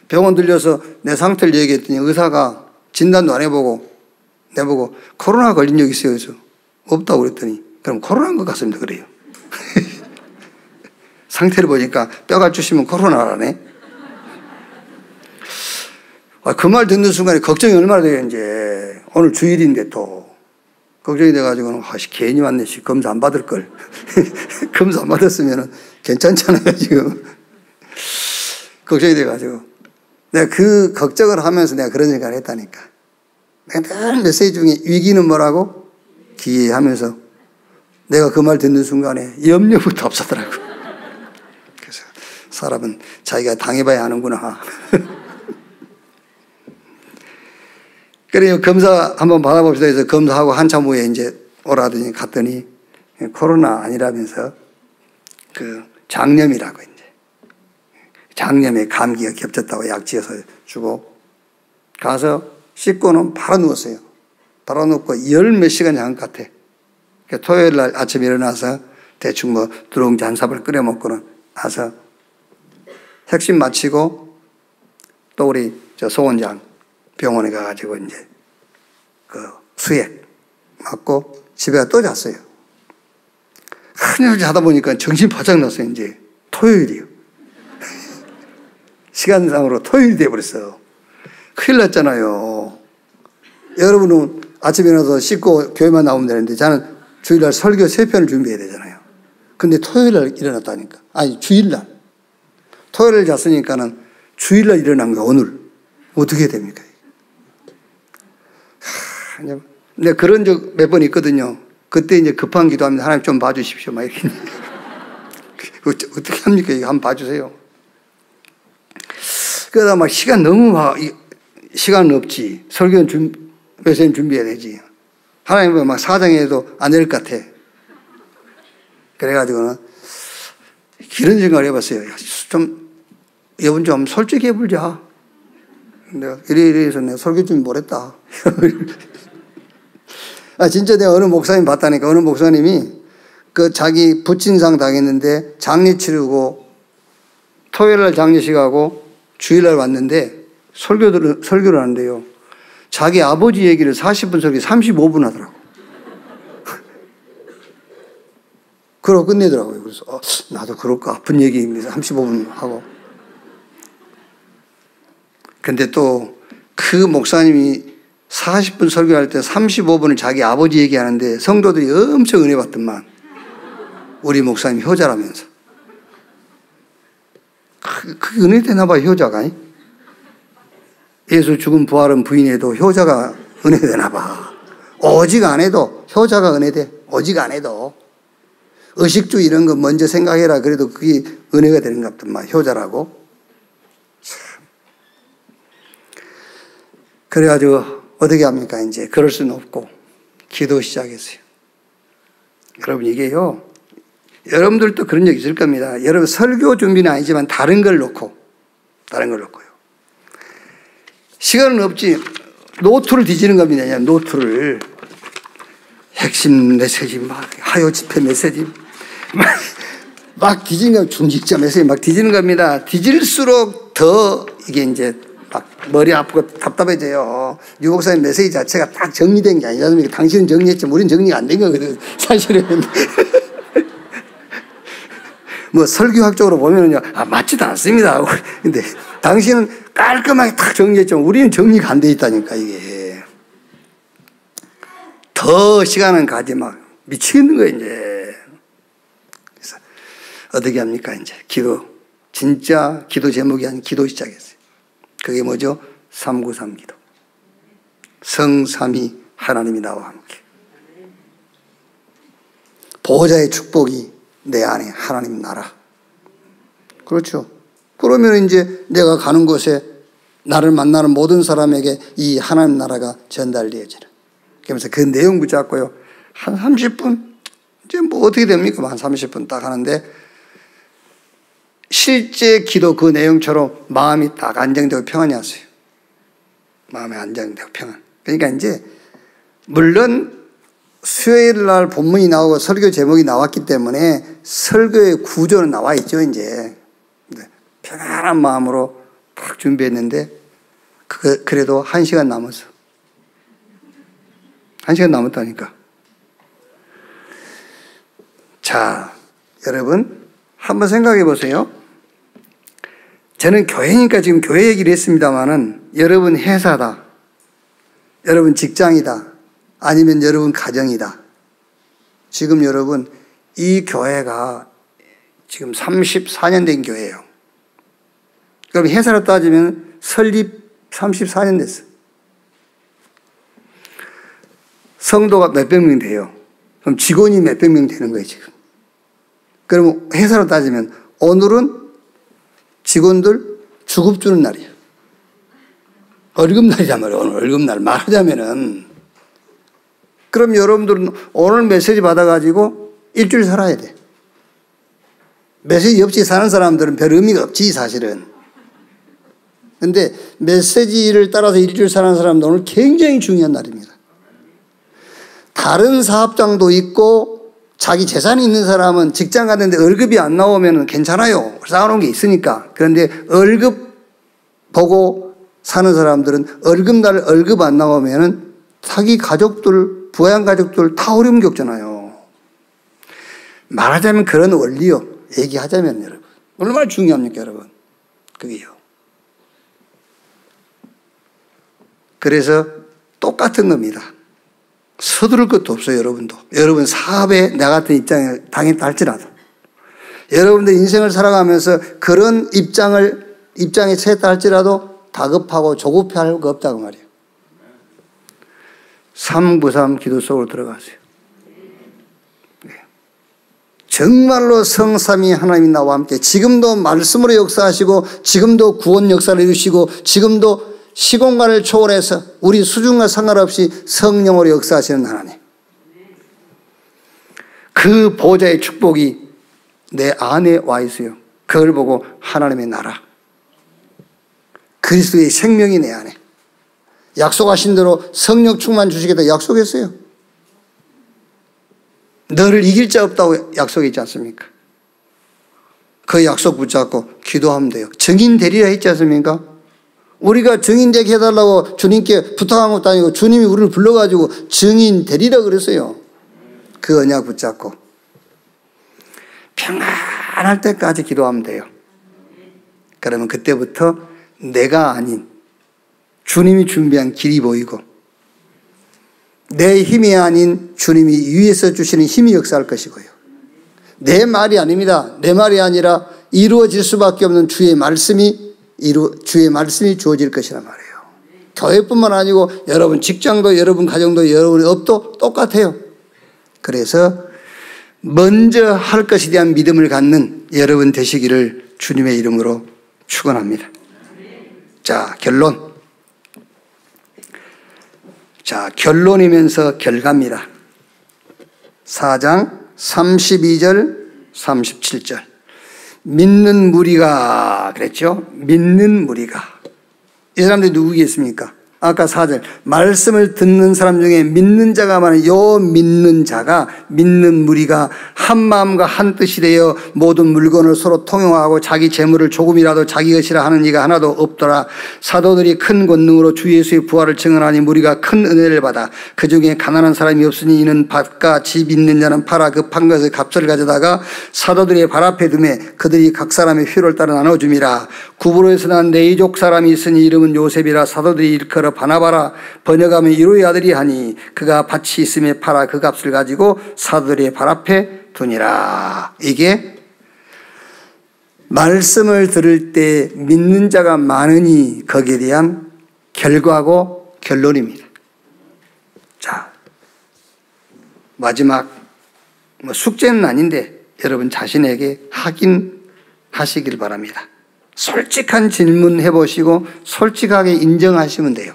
병원 들려서 내 상태를 얘기했더니 의사가 진단도 안 해보고 내보고 코로나 걸린 적 있어요? 그래서 없다고 그랬더니 그럼 코로나인 것 같습니다. 그래요. 상태를 보니까 뼈가 주시면 코로나라네. 그 말 듣는 순간에 걱정이 얼마나 돼요. 이제 오늘 주일인데 또 걱정이 돼가지고는 괜히 왔네. 검사 안 받을 걸. 검사 안 받았으면 괜찮잖아요. 지금 걱정이 돼가지고 내가 그 걱정을 하면서 내가 그런 생각을 했다니까. 내가 늘 메시지 중에 위기는 뭐라고? 기회하면서 내가 그 말 듣는 순간에 염려부터 없었더라고. 그래서 사람은 자기가 당해봐야 하는구나. 그래요. 검사 한번 받아봅시다 해서 검사하고 한참 후에 이제 오라더니 갔더니 코로나 아니라면서 그 장염이라고 이제 장염에 감기가 겹쳤다고 약 지어서 주고 가서 씻고는 바로 누웠어요. 바로 눕고 열 몇 시간 잔 것 같아. 토요일 날 아침에 일어나서 대충 뭐 두룽지 한 사발 끓여 먹고는 나서 핵심 마치고 또 우리 저 소원장 병원에 가가지고 이제 수액 맞고 집에 가 또 잤어요. 한일 자다 보니까 정신 바짝 났어요. 이제 토요일이요. 시간상으로 토요일이 돼버렸어요. 큰일 났잖아요. 여러분은 아침에 일어나서 씻고 교회만 나오면 되는데 저는 주일날 설교 3편을 준비해야 되잖아요. 근데 토요일날 일어났다니까. 아니 주일날. 토요일을 잤으니까는 주일날 일어난 거야. 오늘. 어떻게 해야 됩니까? 근데 그런 적 몇 번 있거든요. 그때 이제 급한 기도하면 하나님 좀 봐주십시오. 막 이렇게. 어떻게 합니까? 이거 한번 봐주세요. 그러다 막 시간 시간은 없지. 설교는 메시지는 준비해야 되지. 하나님은 막 사정해도 안 될 것 같아. 그래가지고는 이런 생각을 해봤어요. 여러분 좀 솔직히 해보자. 내가 이래서 내가 설교 준비 못했다. 진짜 내가 어느 목사님 봤다니까. 어느 목사님이 자기 부친상 당했는데 장례 치르고 토요일날 장례식하고 주일날 왔는데 설교를 하는데요. 자기 아버지 얘기를 40분 설교 35분 하더라고. 그러고 끝내더라고요. 그래서 나도 그럴까? 아픈 얘기입니다. 35분 하고. 근데 또 그 목사님이 40분 설교할 때 35분을 자기 아버지 얘기하는데 성도들이 엄청 은혜 받더만. 우리 목사님 효자라면서. 그게 은혜 되나 봐요, 효자가. 예수 죽은 부활은 부인해도 효자가 은혜 되나 봐. 오직 안 해도 효자가 은혜 돼. 오직 안 해도. 의식주 이런 거 먼저 생각해라. 그래도 그게 은혜가 되는 것 같더만. 효자라고. 참. 그래가지고 어떻게 합니까? 이제 그럴 수는 없고 기도 시작했어요. 여러분 이게요. 여러분들도 그런 적 있을 겁니다. 여러분 설교 준비는 아니지만 다른 걸 놓고요. 시간은 없지. 노트를 뒤지는 겁니다. 그냥 노트를. 핵심 메시지 하요 집회 메시지 막 뒤지는 겁니다. 중직자 메시지 막 뒤지는 겁니다. 뒤질수록 더 이게 이제 막 머리 아프고 답답해져요. 유 목사님 메시지 자체가 딱 정리된 게 아니지 않습니까? 당신은 정리했지만 우리는 정리가 안 된 거거든. 사실은. 뭐 설교학적으로 보면은요, 맞지도 않습니다. 근데 당신은 깔끔하게 딱 정리했지만 우리는 정리가 안 돼 있다니까, 이게. 더 시간은 가지 막 미치겠는 거예요, 이제. 그래서 어떻게 합니까, 이제. 진짜 기도 제목이 아닌 기도 시작했어요. 그게 뭐죠? 393 기도. 성삼위 하나님이 나와 함께. 보호자의 축복이 내 안에 하나님 나라. 그렇죠. 그러면 이제 내가 가는 곳에 나를 만나는 모든 사람에게 이 하나님 나라가 전달되어지는. 그러면서 그 내용 붙잡고요. 한 30분? 이제 뭐 어떻게 됩니까? 한 30분 딱 하는데 실제 기도 그 내용처럼 마음이 딱 안정되고 평안이 왔어요. 마음이 안정되고 평안. 그러니까 이제 물론 수요일 날 본문이 나오고 설교 제목이 나왔기 때문에 설교의 구조는 나와 있죠, 이제. 편안한 마음으로 딱 준비했는데, 그래도 1시간 남았어. 1시간 남았다니까. 자, 여러분, 한번 생각해 보세요. 저는 교회니까 지금 교회 얘기를 했습니다만은, 여러분 회사다. 여러분 직장이다. 아니면 여러분 가정이다. 지금 여러분 이 교회가 지금 34년 된 교회예요. 그럼 회사로 따지면 설립 34년 됐어요. 성도가 몇백 명 돼요. 그럼 직원이 몇백 명 되는 거예요, 지금. 그러면 회사로 따지면 오늘은 직원들 주급 주는 날이에요. 월급날이란 말이에요. 오늘 월급날. 말하자면은. 그럼 여러분들은 오늘 메시지 받아가지고 일주일 살아야 돼. 메시지 없이 사는 사람들은 별 의미가 없지, 사실은. 근데 메시지를 따라서 일주일 사는 사람도 오늘 굉장히 중요한 날입니다. 다른 사업장도 있고 자기 재산이 있는 사람은 직장 갔는데 월급이 안 나오면 괜찮아요. 쌓아놓은 게 있으니까. 그런데 월급 보고 사는 사람들은 월급날 월급 안 나오면 자기 가족들, 부양 가족들 다 어려움 겪잖아요. 말하자면 그런 원리요. 얘기하자면 여러분. 얼마나 중요합니까, 여러분? 그게요. 그래서 똑같은 겁니다. 서두를 것도 없어요, 여러분도. 여러분 사업에 나 같은 입장에 당했다 할지라도. 여러분들 인생을 살아가면서 그런 입장에 처했다 할지라도 다급하고 조급해할 거 없다고 말이에요. 393 기도 속으로 들어가세요. 정말로 성삼위 하나님이 나와 함께 지금도 말씀으로 역사하시고 지금도 구원 역사를 이루시고 지금도 시공간을 초월해서 우리 수준과 상관없이 성령으로 역사하시는 하나님. 그 보좌의 축복이 내 안에 와 있어요. 그걸 보고 하나님의 나라, 그리스도의 생명이 내 안에, 약속하신 대로 성령 충만 주시겠다 약속했어요. 너를 이길 자 없다고 약속했지 않습니까? 그 약속 붙잡고 기도하면 돼요. 증인 되리라 했지 않습니까? 우리가 증인 되게 해달라고 주님께 부탁한 것도 아니고 주님이 우리를 불러가지고 증인 되리라 그랬어요. 그 언약 붙잡고 평안할 때까지 기도하면 돼요. 그러면 그때부터 내가 아닌 주님이 준비한 길이 보이고 내 힘이 아닌 주님이 위에서 주시는 힘이 역사할 것이고요. 내 말이 아닙니다. 내 말이 아니라 이루어질 수밖에 없는 주의 말씀이 주어질 것이란 말이에요. 교회뿐만 아니고 여러분 직장도, 여러분 가정도, 여러분의 업도 똑같아요. 그래서 먼저 할 것에 대한 믿음을 갖는 여러분 되시기를 주님의 이름으로 축원합니다. 자, 결론이면서 결과입니다. 4장 32절 37절. 믿는 무리가 그랬죠? 믿는 무리가. 이 사람들이 누구겠습니까? 아까 4절 말씀을 듣는 사람 중에 믿는 자가 많은 요 믿는 자가, 믿는 무리가 한 마음과 한 뜻이 되어 모든 물건을 서로 통용하고 자기 재물을 조금이라도 자기 것이라 하는 이가 하나도 없더라. 사도들이 큰 권능으로 주 예수의 부활을 증언하니 무리가 큰 은혜를 받아 그 중에 가난한 사람이 없으니 이는 밭과 집 있는 자는 팔아 그 판 것의 값을 가져다가 사도들의 발 앞에 두매 그들이 각 사람의 필요를 따라 나눠줌이라. 구브로에서 난 네이족 사람이 있으니 이름은 요셉이라. 사도들이 일컬어 바나바라 번역하면 이로의 아들이 하니 그가 밭이 있음에 팔아 그 값을 가지고 사도들의 발 앞에 두니라. 이게 말씀을 들을 때 믿는 자가 많으니 거기에 대한 결과고 결론입니다. 자, 마지막 숙제는 아닌데 여러분 자신에게 확인하시길 바랍니다. 솔직한 질문 해보시고 솔직하게 인정하시면 돼요.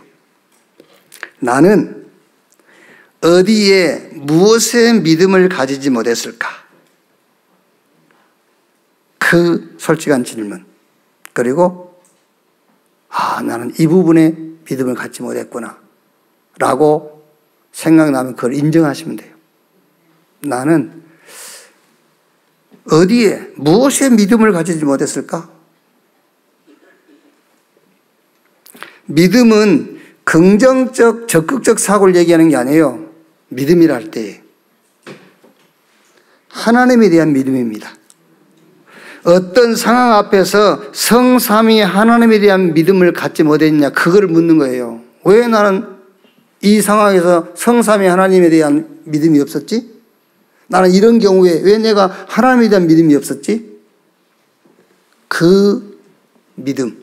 나는 어디에 무엇에 믿음을 가지지 못했을까? 그 솔직한 질문. 그리고 나는 이 부분에 믿음을 갖지 못했구나 라고 생각나면 그걸 인정하시면 돼요. 나는 어디에 무엇에 믿음을 가지지 못했을까? 믿음은 긍정적, 적극적 사고를 얘기하는 게 아니에요. 믿음이라 할 때 하나님에 대한 믿음입니다. 어떤 상황 앞에서 성삼위 하나님에 대한 믿음을 갖지 못했냐, 그걸 묻는 거예요. 왜 나는 이 상황에서 성삼위 하나님에 대한 믿음이 없었지? 나는 이런 경우에 왜 내가 하나님에 대한 믿음이 없었지? 그 믿음,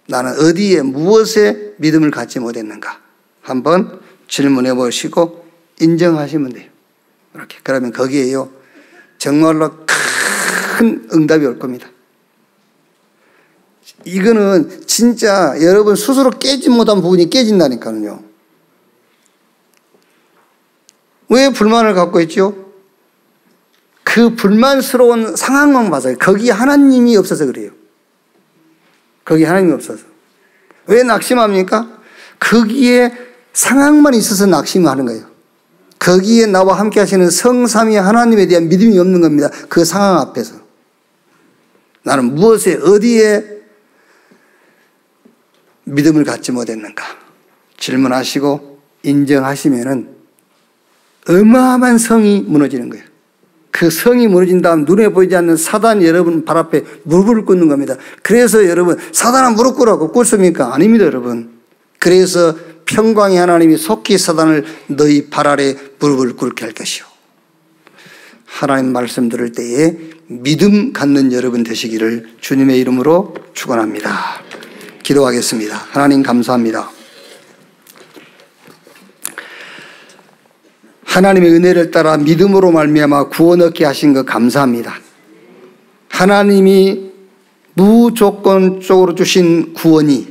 나는 어디에 무엇에 믿음을 갖지 못했는가 한번 질문해 보시고 인정하시면 돼요. 이렇게. 그러면 거기에요 정말로 큰 응답이 올 겁니다. 이거는 진짜 여러분 스스로 깨지 못한 부분이 깨진다니까요. 왜 불만을 갖고 있죠? 그 불만스러운 상황만 봐서요. 거기 하나님이 없어서 그래요. 거기 하나님이 없어서. 왜 낙심합니까? 거기에 상황만 있어서 낙심하는 거예요. 거기에 나와 함께 하시는 성삼위 하나님에 대한 믿음이 없는 겁니다. 그 상황 앞에서. 나는 무엇에 어디에 믿음을 갖지 못했는가? 질문하시고 인정하시면은 어마어마한 성이 무너지는 거예요. 그 성이 무너진 다음 눈에 보이지 않는 사단이 여러분 발 앞에 무릎을 꿇는 겁니다. 그래서 여러분 사단아 무릎 꿇으라고 꿇습니까? 아닙니다 여러분. 그래서 평강의 하나님이 속히 사단을 너희 발 아래 무릎을 꿇게 할 것이요. 하나님 말씀 들을 때에 믿음 갖는 여러분 되시기를 주님의 이름으로 축원합니다. 기도하겠습니다. 하나님 감사합니다. 하나님의 은혜를 따라 믿음으로 말미암아 구원 얻게 하신 것 감사합니다. 하나님이 무조건적으로 주신 구원이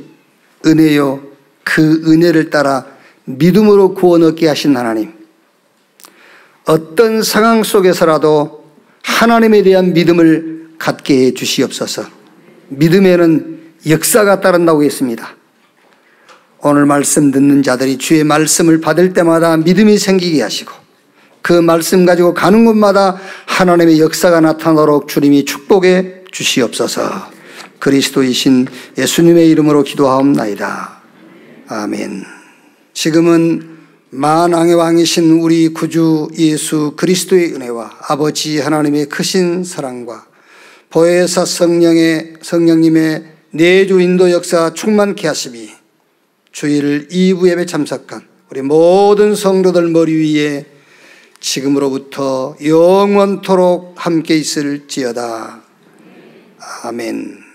은혜요, 그 은혜를 따라 믿음으로 구원 얻게 하신 하나님. 어떤 상황 속에서라도 하나님에 대한 믿음을 갖게 해 주시옵소서. 믿음에는 역사가 따른다고 했습니다. 오늘 말씀 듣는 자들이 주의 말씀을 받을 때마다 믿음이 생기게 하시고 그 말씀 가지고 가는 곳마다 하나님의 역사가 나타나도록 주님이 축복해 주시옵소서. 그리스도이신 예수님의 이름으로 기도하옵나이다. 아멘. 지금은 만왕의 왕이신 우리 구주 예수 그리스도의 은혜와 아버지 하나님의 크신 사랑과 보혜사 성령님의 내주 인도 역사 충만케 하심이 주일 2부 예배 참석한 우리 모든 성도들 머리 위에 지금으로부터 영원토록 함께 있을지어다. 아멘.